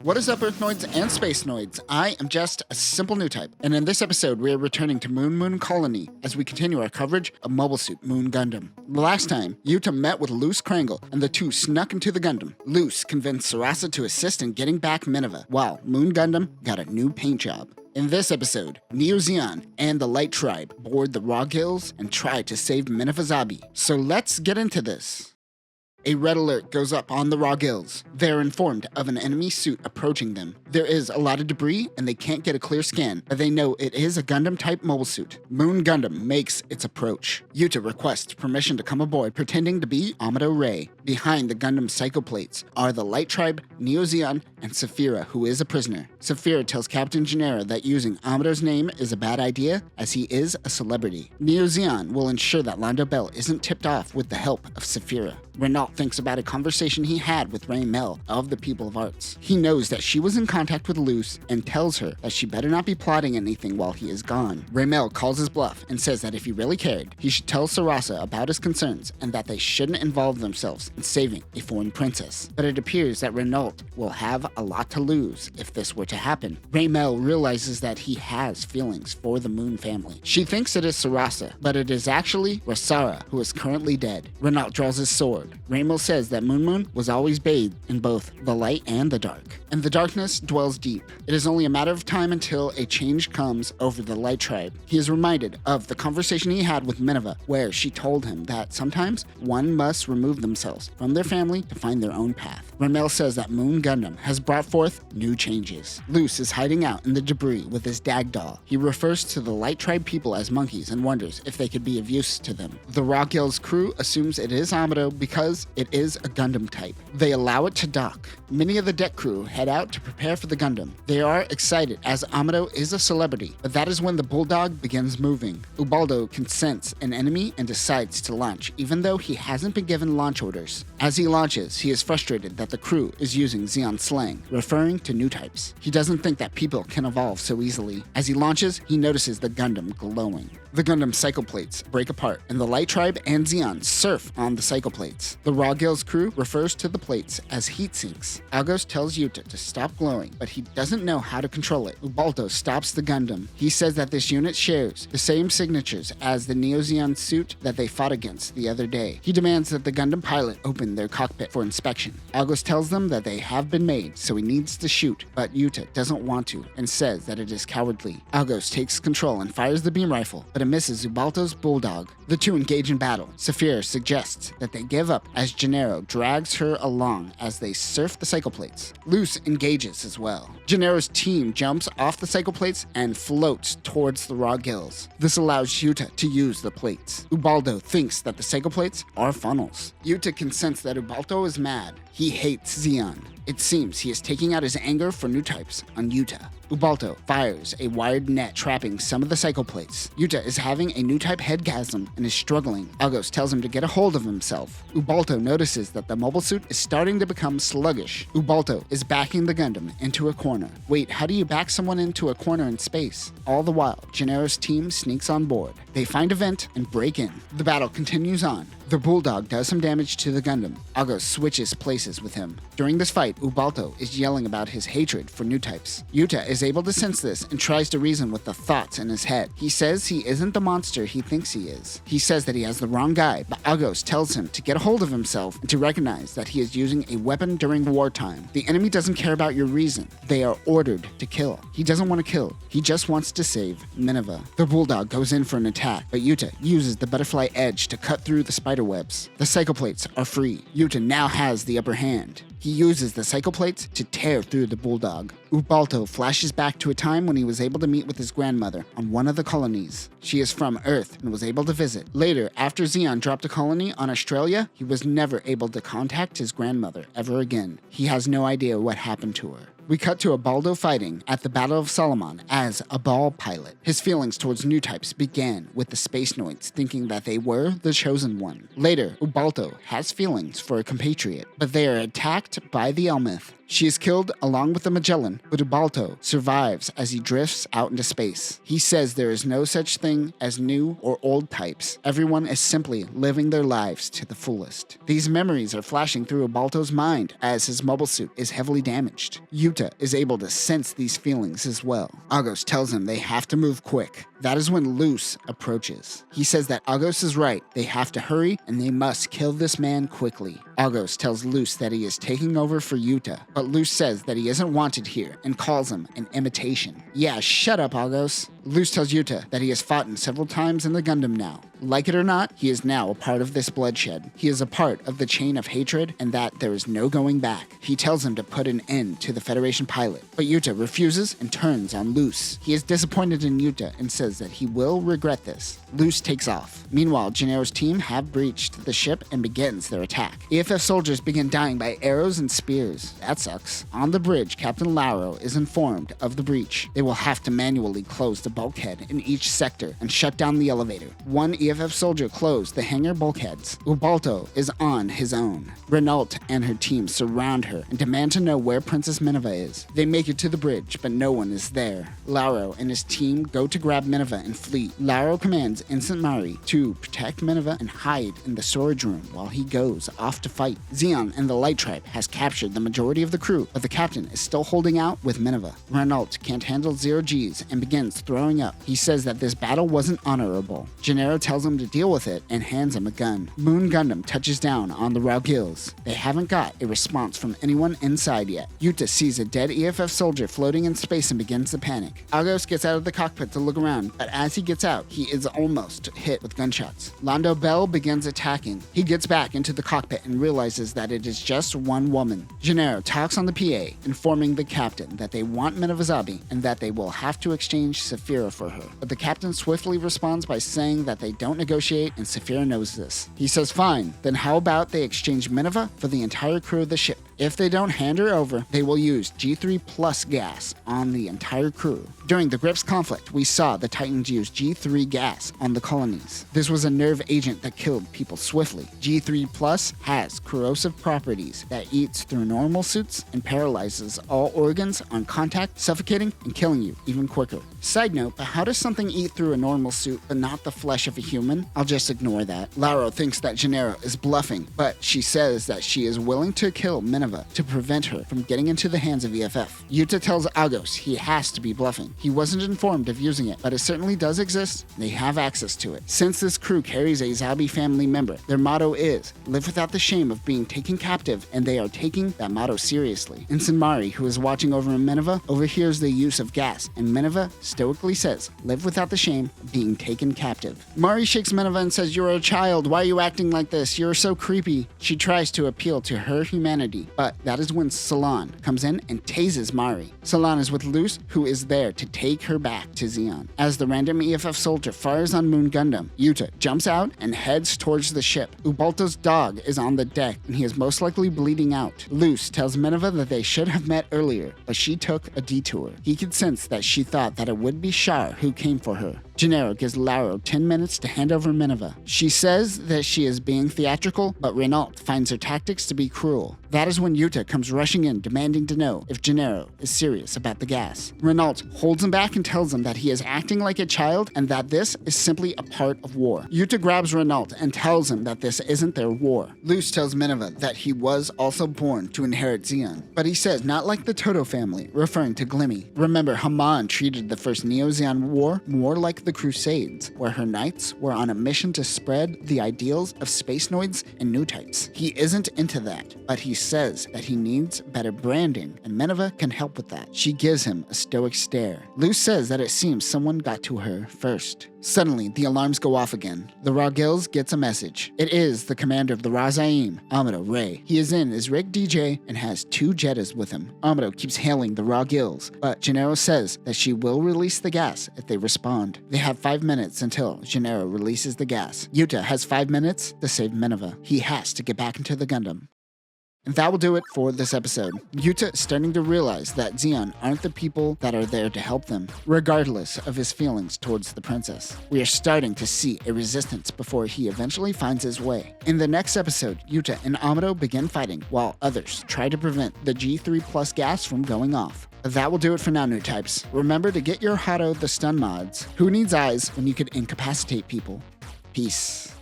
What is up, Earthnoids and Spacenoids? I am just a simple new type, and in this episode we are returning to Moon Colony as we continue our coverage of Mobile Suit Moon Gundam. The last time, Yuta met with Luce Krangle, and the two snuck into the Gundam. Luce convinced Sarasa to assist in getting back Minerva, while Moon Gundam got a new paint job. In this episode, Zeon and the Light Tribe board the Ra Gills and try to save Minerva Zabi. So let's get into this. A red alert goes up on the Ra Gills. They're informed of an enemy suit approaching them. There is a lot of debris and they can't get a clear scan, but they know it is a Gundam-type mobile suit. Moon Gundam makes its approach. Yuta requests permission to come aboard pretending to be Amuro Ray. Behind the Gundam psychoplates are the Light Tribe, Zeon, and Saphira, who is a prisoner. Saphira tells Captain Gennaro that using Amuro's name is a bad idea as he is a celebrity. Zeon will ensure that Lando Bell isn't tipped off with the help of Saphira. Renault thinks about a conversation he had with Ra Gill of the People of Arts. He knows that she was in contact with Luce and tells her that she better not be plotting anything while he is gone. Ra Gill calls his bluff and says that if he really cared, he should tell Sarasa about his concerns and that they shouldn't involve themselves in saving a foreign princess. But it appears that Renault will have a lot to lose if this were to happen. Ra Gill realizes that he has feelings for the Moon family. She thinks it is Sarasa, but it is actually Rasara, who is currently dead. Renault draws his sword. Ra Gill says that Moon was always bathed in both the light and the dark, and the darkness dwells deep. It is only a matter of time until a change comes over the Light Tribe. He is reminded of the conversation he had with Minerva, where she told him that sometimes one must remove themselves from their family to find their own path. Ra Gill says that Moon Gundam has brought forth new changes. Luce is hiding out in the debris with his dag doll. He refers to the Light Tribe people as monkeys and wonders if they could be of use to them. The Ra Gill's crew assumes it is Amuro because it is a Gundam type. They allow it to dock. Many of the deck crew head out to prepare for the Gundam. They are excited as Amuro is a celebrity, but that is when the Bulldog begins moving. Ubaldo can sense an enemy and decides to launch, even though he hasn't been given launch orders. As he launches, he is frustrated that the crew is using Zeon slang, referring to new types. He doesn't think that people can evolve so easily. As he launches, he notices the Gundam glowing. The Gundam psychoplates break apart, and the Light Tribe and Zeon surf on the psychoplates. The Ra Gill's crew refers to the plates as heat sinks. Agos tells Yuta to stop glowing, but he doesn't know how to control it. Ubaldo stops the Gundam. He says that this unit shares the same signatures as the Zeon suit that they fought against the other day. He demands that the Gundam pilot open their cockpit for inspection. Agos tells them that they have been made, so he needs to shoot, but Yuta doesn't want to and says that it is cowardly. Agos takes control and fires the beam rifle, but it misses Ubaldo's Bulldog. The two engage in battle. Saphira suggests that they give up as Gennaro drags her along as they surf the psychoplates. Luce engages as well. Gennaro's team jumps off the psychoplates and floats towards the Ra Gills. This allows Yuta to use the plates. Ubaldo thinks that the psychoplates are funnels. Yuta can sense that Ubaldo is mad. He hates Zeon. It seems he is taking out his anger for new types on Yuta. Ubaldo fires a wired net trapping some of the psychoplates. Yuta is having a new type headgasm and is struggling. Agos tells him to get a hold of himself. Ubaldo notices that the mobile suit is starting to become sluggish. Ubaldo is backing the Gundam into a corner. Wait, how do you back someone into a corner in space? All the while, Gennaro's team sneaks on board. They find a vent and break in. The battle continues on. The Bulldog does some damage to the Gundam. Agos switches places with him. During this fight, Ubaldo is yelling about his hatred for new types. Yuta is able to sense this and tries to reason with the thoughts in his head. He says he isn't the monster he thinks he is. He says that he has the wrong guy, but Agos tells him to get a hold of himself and to recognize that he is using a weapon during wartime. The enemy doesn't care about your reason. They are ordered to kill. He doesn't want to kill. He just wants to save Minerva. The Bulldog goes in for an attack, but Yuta uses the butterfly edge to cut through the spider webs. The psychoplates are free. Yuta now has the upper hand. He uses the psychoplates to tear through the Bulldog. Ubaldo flashes back to a time when he was able to meet with his grandmother on one of the colonies. She is from Earth and was able to visit. Later, after Zeon dropped a colony on Australia, he was never able to contact his grandmother ever again. He has no idea what happened to her. We cut to Ubaldo fighting at the Battle of Solomon as a ball pilot. His feelings towards new types began with the Spacenoids thinking that they were the chosen one. Later, Ubaldo has feelings for a compatriot, but they are attacked by the Elmith. She is killed along with the Magellan, but Ubalto survives as he drifts out into space. He says there is no such thing as new or old types. Everyone is simply living their lives to the fullest. These memories are flashing through Ubalto's mind as his mobile suit is heavily damaged. Yuta is able to sense these feelings as well. Agos tells him they have to move quick. That is when Luz approaches. He says that Agos is right. They have to hurry and they must kill this man quickly. Agos tells Luz that he is taking over for Yuta, but Luz says that he isn't wanted here and calls him an imitation. Yeah, shut up, Agos. Luz tells Yuta that he has fought several times in the Gundam now. Like it or not, he is now a part of this bloodshed. He is a part of the chain of hatred and that there is no going back. He tells him to put an end to the Federation pilot, but Yuta refuses and turns on Luz. He is disappointed in Yuta and says that he will regret this. Luz takes off. Meanwhile, Gennaro's team have breached the ship and begins their attack. EFF soldiers begin dying by arrows and spears. That sucks. On the bridge, Captain Lauro is informed of the breach. They will have to manually close the bulkhead in each sector and shut down the elevator. One EFF soldier closed the hangar bulkheads. Ubalto is on his own. Renault and her team surround her and demand to know where Princess Minerva is. They make it to the bridge, but no one is there. Lauro and his team go to grab Minerva and flee. Lauro commands Ensign Mari to protect Minerva and hide in the storage room while he goes off to fight. Zeon and the Light Tribe has captured the majority of the crew, but the captain is still holding out with Minerva. Renault can't handle 0Gs and begins throwing up. He says that this battle wasn't honorable. Gennaro tells him to deal with it and hands him a gun. Moon Gundam touches down on the Ra Gills. They haven't got a response from anyone inside yet. Yuta sees a dead EFF soldier floating in space and begins to panic. Agos gets out of the cockpit to look around, but as he gets out, he is almost hit with gunshots. Londo Bell begins attacking. He gets back into the cockpit and realizes that it is just one woman. Gennaro talks on the PA, informing the captain that they want Minervazabi and that they will have to exchange Saphira for her. But the captain swiftly responds by saying that they don't negotiate and Saphira knows this. He says fine, then how about they exchange Minerva for the entire crew of the ship? If they don't hand her over, they will use G3 plus gas on the entire crew. During the Grips conflict, we saw the Titans use G3 gas on the colonies. This was a nerve agent that killed people swiftly. G3 plus has corrosive properties that eats through normal suits and paralyzes all organs on contact, suffocating and killing you even quicker. Side note, but how does something eat through a normal suit but not the flesh of a human? I'll just ignore that. Lauro thinks that Gennaro is bluffing, but she says that she is willing to kill Minerva to prevent her from getting into the hands of EFF. Yuta tells Agos he has to be bluffing. He wasn't informed of using it, but it certainly does exist. They have access to it. Since this crew carries a Zabi family member, their motto is, live without the shame of being taken captive, and they are taking that motto seriously. Ensign Mari, who is watching over Minerva, overhears the use of gas, and Minerva stoically says, live without the shame of being taken captive. Mari shakes Minerva and says, you're a child, why are you acting like this? You're so creepy. She tries to appeal to her humanity, but that is when Salon comes in and tases Mari. Salon is with Luz, who is there to take her back to Zeon. As the random EFF soldier fires on Moon Gundam, Yuta jumps out and heads towards the ship. Ubalto's dog is on the deck and he is most likely bleeding out. Luz tells Minerva that they should have met earlier, but she took a detour. He could sense that she thought that it would be Char who came for her. Gennaro gives Lauro 10 minutes to hand over Minerva. She says that she is being theatrical, but Renault finds her tactics to be cruel. That is when Yuta comes rushing in, demanding to know if Gennaro is serious about the gas. Renault holds him back and tells him that he is acting like a child and that this is simply a part of war. Yuta grabs Renault and tells him that this isn't their war. Luz tells Minerva that he was also born to inherit Zeon, but he says not like the Toto family, referring to Glimmy. Remember, Haman treated the first Neo-Zeon war more like the Crusades, where her knights were on a mission to spread the ideals of Spacenoids and new types. He isn't into that, but he says that he needs better branding, and Minerva can help with that. She gives him a stoic stare. Luz says that it seems someone got to her first. Suddenly, the alarms go off again. The Ra Gills gets a message. It is the commander of the Razaim, Amuro Ray. He is in his rig DJ and has 2 Jettas with him. Amuro keeps hailing the Ra Gills, but Gennaro says that she will release the gas if they respond. They have 5 minutes until Gennaro releases the gas. Yuta has 5 minutes to save Minerva. He has to get back into the Gundam. And that will do it for this episode. Yuta is starting to realize that Zeon aren't the people that are there to help them, regardless of his feelings towards the princess. We are starting to see a resistance before he eventually finds his way. In the next episode, Yuta and Amuro begin fighting while others try to prevent the G3 plus gas from going off. That will do it for now, new types. Remember to get your Hado the stun mods. Who needs eyes when you could incapacitate people? Peace.